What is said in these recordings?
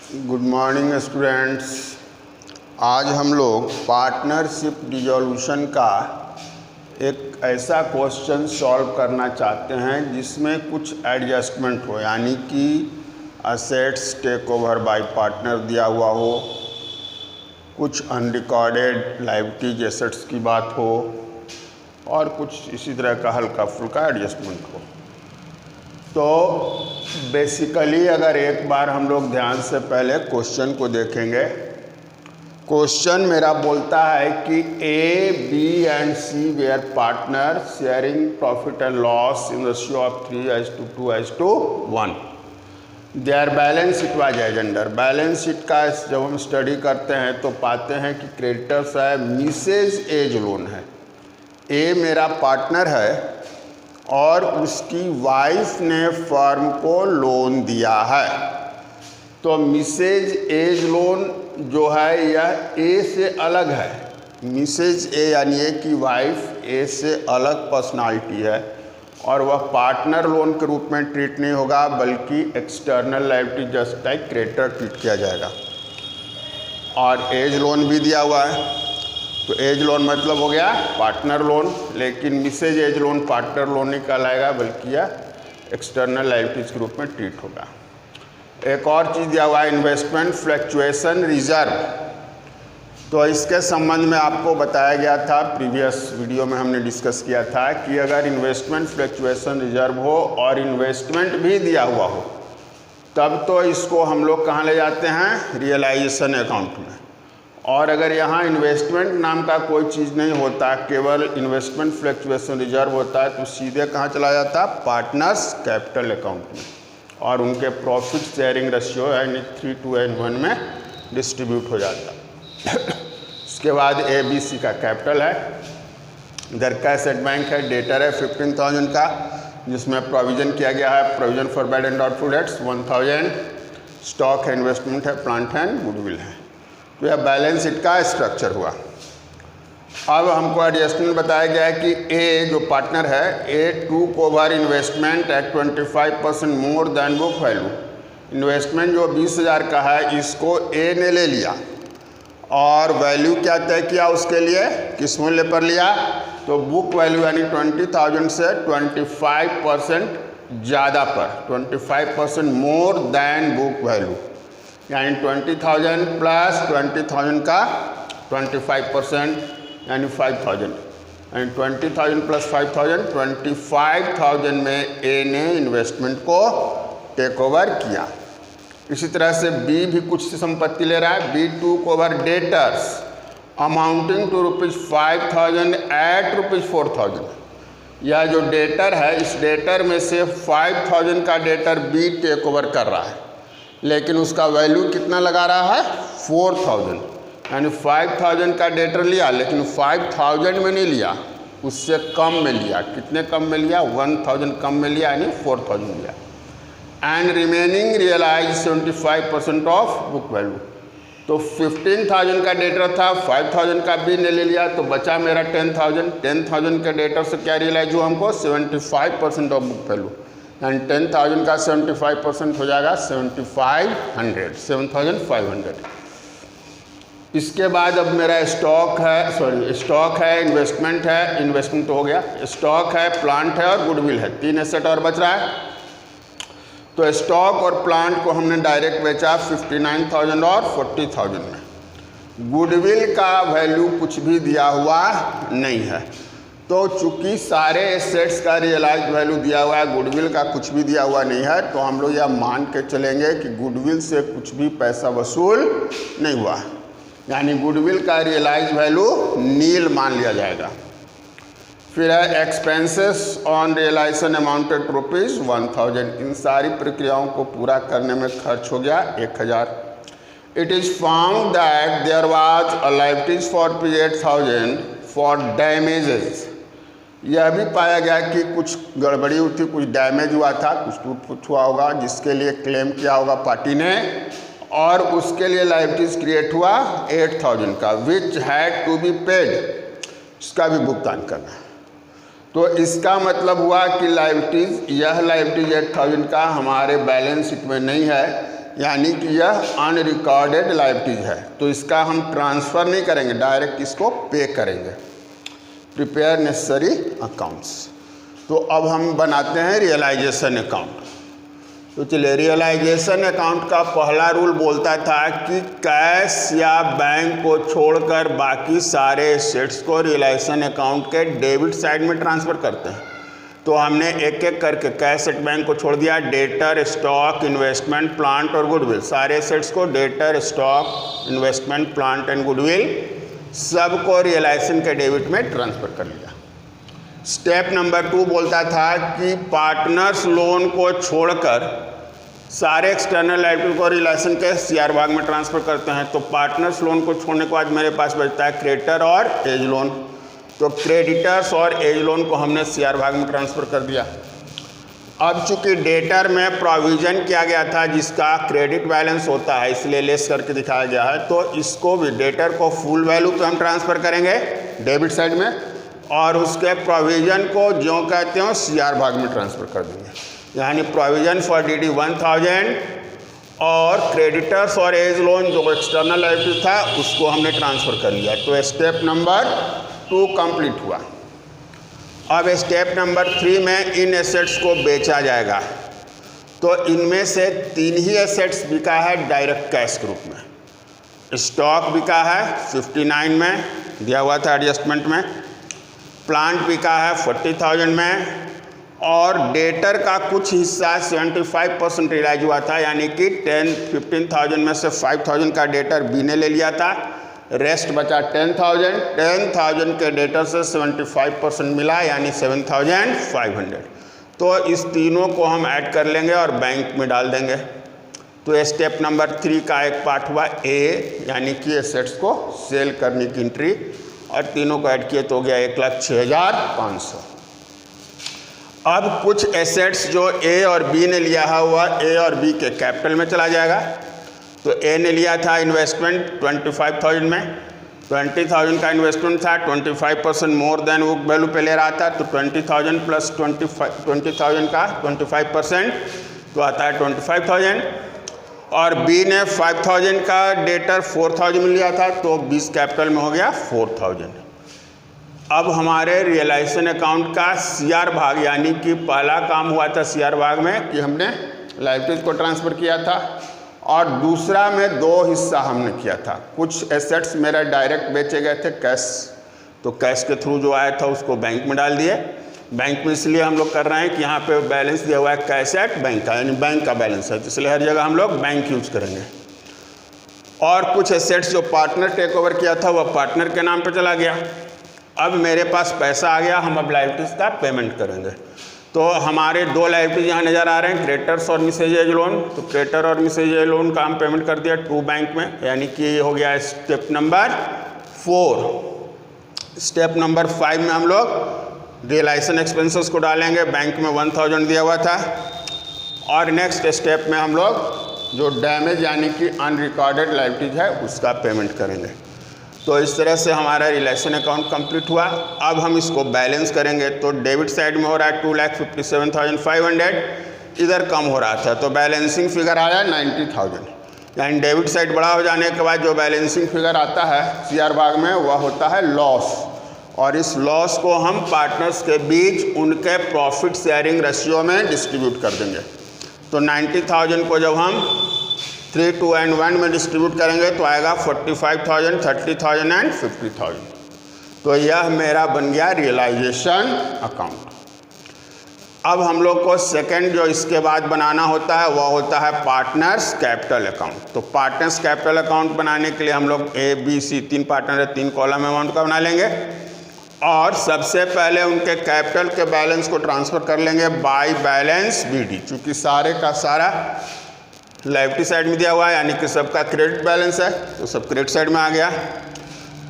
Good morning students. आज हम लोग पार्टनरशिप डिसॉल्यूशन का एक ऐसा क्वेश्चन सॉल्व करना चाहते हैं जिसमें कुछ एडजस्टमेंट हो, यानी कि assets take over by partner दिया हुआ हो, कुछ अनरिकॉर्डेड लायबिलिटीज एसेट्स की बात हो और कुछ इसी तरह का हल्का फुल्का एडजस्टमेंट हो। तो बेसिकली अगर एक बार हम लोग ध्यान से पहले क्वेश्चन को देखेंगे, क्वेश्चन मेरा बोलता है कि A, B and C were partner sharing profit and loss in ratio of 3:2:1। Their balance sheet was as under. Balance sheet का जब हम स्टडी करते हैं तो पाते हैं कि क्रेडिटर्स है, मिसेज एज लोन है। ए मेरा पार्टनर है और उसकी वाइफ ने फर्म को लोन दिया है, तो मिसेज एज लोन जो है यह ए से अलग है। मिसेज ए यानी ए की वाइफ ए से अलग पर्सनालिटी है और वह पार्टनर लोन के रूप में ट्रीट नहीं होगा, बल्कि external liability just like creditor treat किया जाएगा। और एज लोन भी दिया हुआ है, तो एज लोन मतलब हो गया पार्टनर लोन, लेकिन Mrs A's loan partner loan नहीं कहलाएगा, बल्कि यह एक्सटर्नल लायबिलिटीज के रूप में ट्रीट होगा। एक और चीज़ दिया हुआ है इन्वेस्टमेंट फ्लक्चुएशन रिजर्व। तो इसके संबंध में आपको बताया गया था, प्रीवियस वीडियो में हमने डिस्कस किया था कि अगर इन्वेस्टमेंट फ्लक्चुएशन रिजर्व हो और इन्वेस्टमेंट भी दिया हुआ हो, तब तो इसको हम लोग कहाँ ले जाते हैं, रियलाइजेशन अकाउंट में। और अगर यहाँ इन्वेस्टमेंट नाम का कोई चीज़ नहीं होता, केवल इन्वेस्टमेंट फ्लक्चुएशन रिजर्व होता है, तो सीधे कहाँ चला जाता, पार्टनर्स कैपिटल अकाउंट में, और उनके प्रॉफिट शेयरिंग रेशियो यानी 3:1 में डिस्ट्रीब्यूट हो जाता। इसके बाद ए बी सी का कैपिटल है, इधर कैश एट बैंक है, डेटर है 15,000 का, जिसमें प्रोविज़न किया गया है, provision for bad and doubtful debts 1,000, stock है, इन्वेस्टमेंट है, प्लांट है, गुडविल है। तो यह बैलेंस शीट का स्ट्रक्चर हुआ। अब हमको एडजस्टमेंट बताया गया है कि ए जो पार्टनर है, a took over investment at 25% more than book value. Investment जो 20,000 का है, इसको ए ने ले लिया और वैल्यू क्या तय किया उसके लिए, किस मूल्य पर लिया, तो बुक वैल्यू यानी 20,000 से 25% ज़्यादा पर, 25% मोर देन बुक वैल्यू, यानी 20,000 प्लस 20,000 का 25% यानी 5,000, यानी 20,000 प्लस 5,000 25,000 में ए ने इन्वेस्टमेंट को टेक ओवर किया। इसी तरह से बी भी कुछ संपत्ति ले रहा है, B took over debtors amounting to ₹5,000 at ₹4,000। यह जो डेटर है, इस डेटर में से 5,000 का डेटर बी टेक ओवर कर रहा है, लेकिन उसका वैल्यू कितना लगा रहा है, 4,000, यानी 5,000 का डेटर लिया, लेकिन 5,000 में नहीं लिया, उससे कम में लिया। कितने कम में लिया, 1,000 कम में लिया, यानी 4,000 लिया। And remaining realise 75% of book value. तो 15,000 का डेटर था, 5,000 का बी ने ले लिया, तो बचा मेरा 10,000। 10,000 के डेटर से क्या रियलाइज हुआ हमको, 75% ऑफ बुक वैल्यू, यानी 10,000 का 75% हो जाएगा 7,500। इसके बाद अब मेरा स्टॉक है, इन्वेस्टमेंट है, इन्वेस्टमेंट तो हो गया, स्टॉक है, प्लांट है और गुडविल है, 3 एसेट और बच रहा है। तो स्टॉक और प्लांट को हमने डायरेक्ट बेचा 59,000 और 40,000 में। गुडविल का वैल्यू कुछ भी दिया हुआ नहीं है, तो चूंकि सारे एसेट्स का रियलाइज वैल्यू दिया हुआ है, गुडविल का कुछ भी दिया हुआ नहीं है, तो हम लोग यह मान के चलेंगे कि गुडविल से कुछ भी पैसा वसूल नहीं हुआ, यानी गुडविल का रियलाइज वैल्यू नील मान लिया जाएगा। फिर है एक्सपेंसेस ऑन रियलाइजेशन अमाउंटेड ₹1,000। इन सारी प्रक्रियाओं को पूरा करने में खर्च हो गया 1,000। It is found that there was a liabilities for ₹8,000 for damages. यह भी पाया गया कि कुछ गड़बड़ी हुई थी, कुछ डैमेज हुआ था, कुछ टूट फूट हुआ होगा, जिसके लिए क्लेम किया होगा पार्टी ने, और उसके लिए लायबिलिटीज क्रिएट हुआ 8,000 का, which had to be paid, इसका भी भुगतान करना है। तो इसका मतलब हुआ कि लायबिलिटीज, यह लायबिलिटीज 8,000 का हमारे बैलेंस शीट में नहीं है, यानी कि यह अनरिकॉर्डेड लायबिलिटीज है, तो इसका हम ट्रांसफ़र नहीं करेंगे, डायरेक्ट इसको पे करेंगे। Prepare necessary accounts. तो अब हम बनाते हैं रियलाइजेशन अकाउंट। तो चलिए, रियलाइजेशन अकाउंट का पहला रूल बोलता था कि कैश या बैंक को छोड़कर बाकी सारे एसेट्स को रियलाइजेशन अकाउंट के डेबिट साइड में ट्रांसफ़र करते हैं। तो हमने एक एक करके कैश एट बैंक को छोड़ दिया, डेटर, स्टॉक, इन्वेस्टमेंट, प्लांट और गुडविल, सारे एसेट्स को debtor, stock, investment, plant and goodwill सबको रियलाइजेशन के डेबिट में ट्रांसफ़र कर लिया। स्टेप नंबर 2 बोलता था कि पार्टनर्स लोन को छोड़कर सारे एक्सटर्नल लायबिलिटी को रियलाइजेशन के सीआर भाग में ट्रांसफ़र करते हैं। तो पार्टनर्स लोन को छोड़ने के बाद मेरे पास बचता है क्रेडिटर और एज लोन। तो क्रेडिटर्स और एज लोन को हमने सीआर भाग में ट्रांसफ़र कर दिया। अब चूंकि डेटर में प्रोविज़न किया गया था जिसका क्रेडिट बैलेंस होता है, इसलिए लेस करके दिखाया गया है, तो इसको भी डेटर को फुल वैल्यू पे हम ट्रांसफ़र करेंगे डेबिट साइड में, और उसके प्रोविज़न को जो कहते हो सीआर भाग में ट्रांसफ़र कर देंगे। यानी प्रोविज़न फॉर DD 1000 और क्रेडिटर्स और एज लोन जो एक्सटर्नल लायबिलिटी था उसको हमने ट्रांसफ़र कर लिया। तो स्टेप नंबर 2 कंप्लीट हुआ। अब स्टेप नंबर 3 में इन एसेट्स को बेचा जाएगा। तो इनमें से 3 ही एसेट्स बिका है डायरेक्ट कैश के रूप में। स्टॉक बिका है 59 में, दिया हुआ था एडजस्टमेंट में। प्लांट बिका है 40,000 में, और डेटर का कुछ हिस्सा 75% रियलाइज हुआ था, यानी कि 15,000 में से 5,000 का डेटर बी ने ले लिया था, रेस्ट बचा 10,000 के डेटर से 75% मिला, यानी 7,500। तो इस तीनों को हम ऐड कर लेंगे और बैंक में डाल देंगे। तो स्टेप नंबर 3 का एक पार्ट हुआ ए, यानी कि एसेट्स को सेल करने की एंट्री, और तीनों को ऐड किए तो हो गया 1,06,500। अब कुछ एसेट्स जो ए और बी ने लिया हुआ ए और बी के कैपिटल में चला जाएगा। तो ए ने लिया था इन्वेस्टमेंट 25,000 में, 20,000 का इन्वेस्टमेंट था, 25% मोर देन बुक वैल्यू पे ले रहा था, तो 20,000 प्लस 20,000 का 25% तो आता है 25,000। और बी ने 5,000 का डेटर 4,000 में लिया था, तो 20 कैपिटल में हो गया 4,000। अब हमारे रियलाइजेशन अकाउंट का सीआर भाग, यानी कि पहला काम हुआ था सीआर भाग में कि हमने लायबिलिटीज को ट्रांसफ़र किया था, और दूसरा में 2 हिस्सा हमने किया था। कुछ एसेट्स मेरा डायरेक्ट बेचे गए थे कैश, तो कैश के थ्रू जो आया था उसको बैंक में डाल दिए। बैंक में इसलिए हम लोग कर रहे हैं कि यहाँ पे बैलेंस दिया हुआ है कैश एट बैंक का, यानी बैंक का बैलेंस है, इसलिए हर जगह हम लोग बैंक यूज करेंगे। और कुछ एसेट्स जो पार्टनर टेक ओवर किया था वह पार्टनर के नाम पर चला गया। अब मेरे पास पैसा आ गया, हम अब लायबिलिटीज़ का पेमेंट करेंगे। तो हमारे 2 लायबिलिटीज यहाँ नज़र आ रहे हैं, क्रेडिटर्स और मिसेज एज लोन। तो क्रेडिटर और मिसेज एज लोन का हम पेमेंट कर दिया टू बैंक में, यानी कि ये हो गया स्टेप नंबर 4। स्टेप नंबर 5 में हम लोग रियलाइजेशन एक्सपेंसेस को डालेंगे। बैंक में 1,000 दिया हुआ था, और नेक्स्ट स्टेप में हम लोग जो डैमेज यानी कि अनरिकॉर्डेड लायबिलिटीज है उसका पेमेंट करेंगे। तो इस तरह से हमारा रियलाइजेशन अकाउंट कंप्लीट हुआ। अब हम इसको बैलेंस करेंगे। तो डेबिट साइड में हो रहा है 2,57,500, इधर कम हो रहा था, तो बैलेंसिंग फिगर आया 90,000। यानी डेबिट साइड बड़ा हो जाने के बाद जो बैलेंसिंग फिगर आता है सीआर भाग में वह होता है लॉस, और इस लॉस को हम पार्टनर्स के बीच उनके प्रॉफिट शेयरिंग रेशियो में डिस्ट्रीब्यूट कर देंगे। तो 90,000 को जब हम 3, 2 and 1 में डिस्ट्रीब्यूट करेंगे तो आएगा 45,000, 30,000 एंड 50,000। तो यह मेरा बन गया रियलाइजेशन अकाउंट। अब हम लोग को सेकंड जो इसके बाद बनाना होता है वह होता है पार्टनर्स कैपिटल अकाउंट। तो पार्टनर्स कैपिटल अकाउंट बनाने के लिए हम लोग ए बी सी 3 पार्टनर है, 3 कॉलम अमाउंट का बना लेंगे, और सबसे पहले उनके कैपिटल के बैलेंस को ट्रांसफ़र कर लेंगे बाय बैलेंस BD। चूँकि सारे का सारा लायबिलिटी साइड में दिया हुआ है, यानी कि सबका क्रेडिट बैलेंस है, तो सब क्रेडिट साइड में आ गया।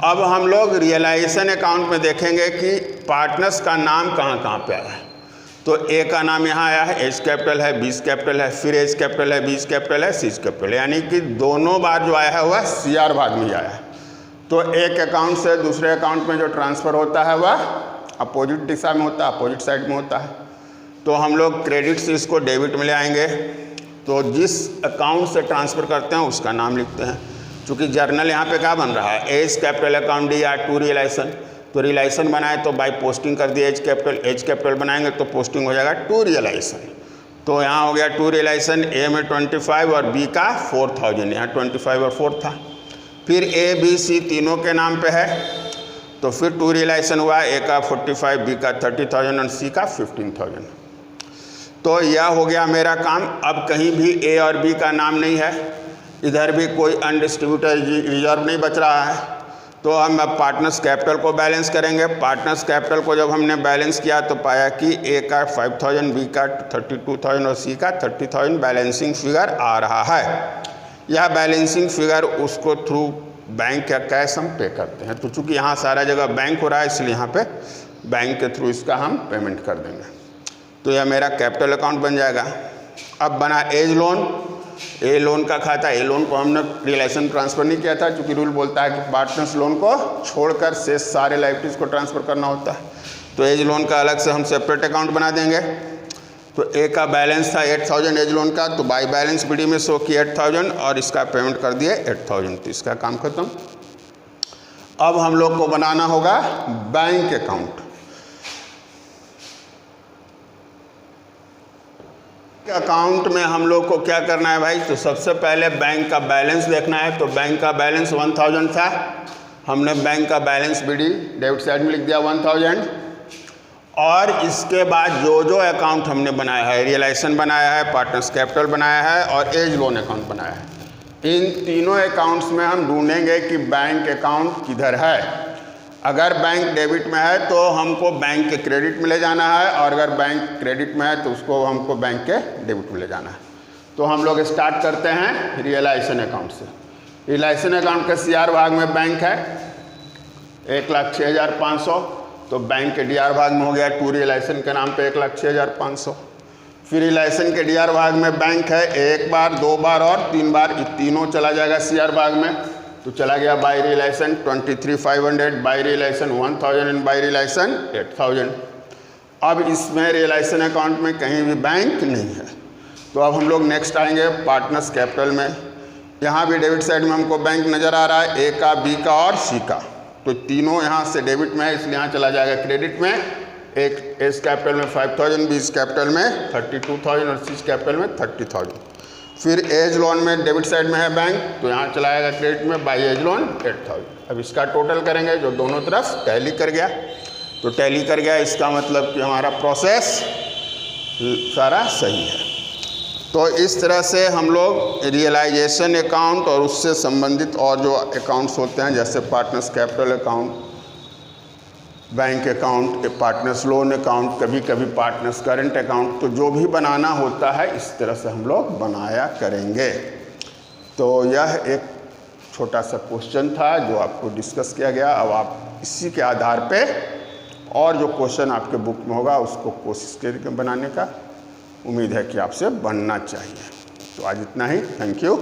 अब हम लोग रियलाइजेशन अकाउंट में देखेंगे कि पार्टनर्स का नाम कहाँ कहाँ पे आया है। तो ए का नाम यहाँ आया है, एज कैपिटल है, बीस कैपिटल है, फिर एज कैपिटल है, बीस कैपिटल है, सीज कैपिटल, यानी कि दोनों बार जो आया है वह सीआर भाग में आया है। तो एक अकाउंट से दूसरे अकाउंट में जो ट्रांसफ़र होता है वह अपोजिट दिशा में होता है, अपोजिट साइड में होता है। तो हम लोग क्रेडिट से इसको डेबिट में ले आएंगे। तो जिस अकाउंट से ट्रांसफ़र करते हैं उसका नाम लिखते हैं। चूँकि जर्नल यहाँ पे क्या बन रहा है, as capital account D R to realisation, तो रियलाइजेशन बनाए तो बाई पोस्टिंग कर दिए एज कैपिटल बनाएंगे तो पोस्टिंग हो जाएगा टू रियलाइजेशन। तो यहाँ हो गया टू रियलाइजेशन, ए में 25 और बी का 4000, यहाँ 25 और 4 था। फिर ए बी सी तीनों के नाम पे है तो फिर टू रियलाइजेशन हुआ, ए का 45, बी का 30,000 और सी का 15,000। तो यह हो गया मेरा काम। अब कहीं भी ए और बी का नाम नहीं है, इधर भी कोई अनडिस्ट्रीब्यूटेड रिजर्व नहीं बच रहा है, तो हम अब पार्टनर्स कैपिटल को बैलेंस करेंगे। पार्टनर्स कैपिटल को जब हमने बैलेंस किया तो पाया कि ए का 5,000, बी का 32,000 और सी का 30,000 बैलेंसिंग फिगर आ रहा है। यह बैलेंसिंग फिगर उसको थ्रू बैंक या कैश हम पे करते हैं। तो चूँकि यहाँ सारा जगह बैंक हो रहा है इसलिए यहाँ पे बैंक के थ्रू इसका हम पेमेंट कर देंगे। तो यह मेरा कैपिटल अकाउंट बन जाएगा। अब बना एज लोन, ए लोन का खाता। ए लोन को हमने रियलाइजेशन ट्रांसफ़र नहीं किया था, क्योंकि रूल बोलता है कि पार्टनर्स लोन को छोड़कर शेष सारे लायबिलिटीज़ को ट्रांसफ़र करना होता है। तो एज लोन का अलग से हम सेपरेट अकाउंट बना देंगे। तो ए का बैलेंस था 8,000 एज लोन का, तो बाई बैलेंस बीडी में शो की 8,000 और इसका पेमेंट कर दिए 8,000, तो इसका काम खत्म। अब हम लोग को बनाना होगा बैंक अकाउंट। अकाउंट में हम लोग को क्या करना है भाई, तो सबसे पहले बैंक का बैलेंस देखना है। तो बैंक का बैलेंस 1000 था, हमने बैंक का बैलेंस बीडी डेबिट साइड में लिख दिया 1000। और इसके बाद जो जो अकाउंट हमने बनाया है, रियलाइजेशन बनाया है, पार्टनर्स कैपिटल बनाया है और एज लोन अकाउंट बनाया है, इन तीनों अकाउंट्स में हम ढूंढेंगे कि बैंक अकाउंट किधर है। अगर बैंक डेबिट में है तो हमको बैंक के क्रेडिट में ले जाना है, और अगर बैंक क्रेडिट में है तो उसको हमको बैंक के डेबिट में ले जाना है। तो हम लोग स्टार्ट करते हैं रियलाइजेशन अकाउंट से। रियलाइजेशन अकाउंट के CR भाग में बैंक है 1,06,500, तो बैंक के DR भाग में हो गया टू रियलाइजेशन के नाम पे 1,06,500। फिर रियलाइजेशन के DR भाग में बैंक है 1 बार, 2 बार और 3 बार, ये तीनों चला जाएगा CR भाग में। तो चला गया by realisation 23,500, by realisation 1,000 and by realisation 8,000। अब इसमें रियलाइजेशन अकाउंट में कहीं भी बैंक नहीं है। तो अब हम लोग नेक्स्ट आएंगे पार्टनर्स कैपिटल में। यहाँ भी डेबिट साइड में हमको बैंक नज़र आ रहा है, ए का, बी का और सी का, तो तीनों यहाँ से डेबिट में है इसलिए यहाँ चला जाएगा क्रेडिट में। एक एस कैपिटल में 5,000, बी कैपिटल में 32,000 और सी कैपिटल में 30,000। फिर एज लोन में डेबिट साइड में है बैंक, तो यहाँ चला जाएगा क्रेडिट में बाई एज लोन 8,000। अब इसका टोटल करेंगे जो दोनों तरफ टैली कर गया, तो टैली कर गया, इसका मतलब कि हमारा प्रोसेस सारा सही है। तो इस तरह से हम लोग रियलाइजेशन अकाउंट और उससे संबंधित और जो अकाउंट्स होते हैं जैसे partners capital account, bank account, partners loan account, कभी कभी पार्टनर्स करंट अकाउंट, तो जो भी बनाना होता है इस तरह से हम लोग बनाया करेंगे। तो यह एक छोटा सा क्वेश्चन था जो आपको डिस्कस किया गया। अब आप इसी के आधार पे और जो क्वेश्चन आपके बुक में होगा उसको कोशिश करके बनाने का उम्मीद है कि आपसे बनना चाहिए। तो आज इतना ही, थैंक यू।